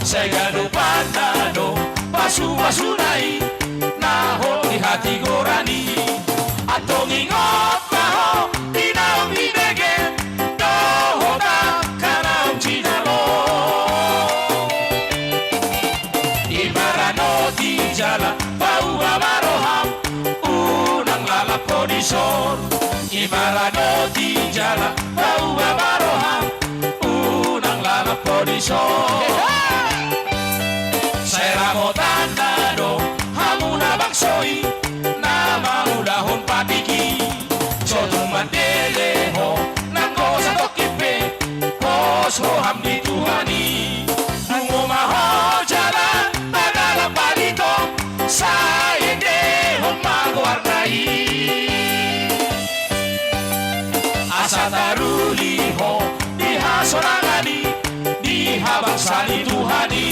Segado pandado pasu-pasunai naho di hati gorani atong ingot maho tinaw hinege doho ta kanaw cinalo imarano di jala bau amaroham unang lalapo di sor imarano di jala bau amaroham unang lalapo di sor Seramo tandado hamuna baksoi na maulahon patiki Sodong mandeleho nanggo sa tokipe Koso hamdi Tuhani Ngumaho jalan tagalang palito Sa indehon magwarnai Asa taruliho di hasonangani Di habang sali Tuhani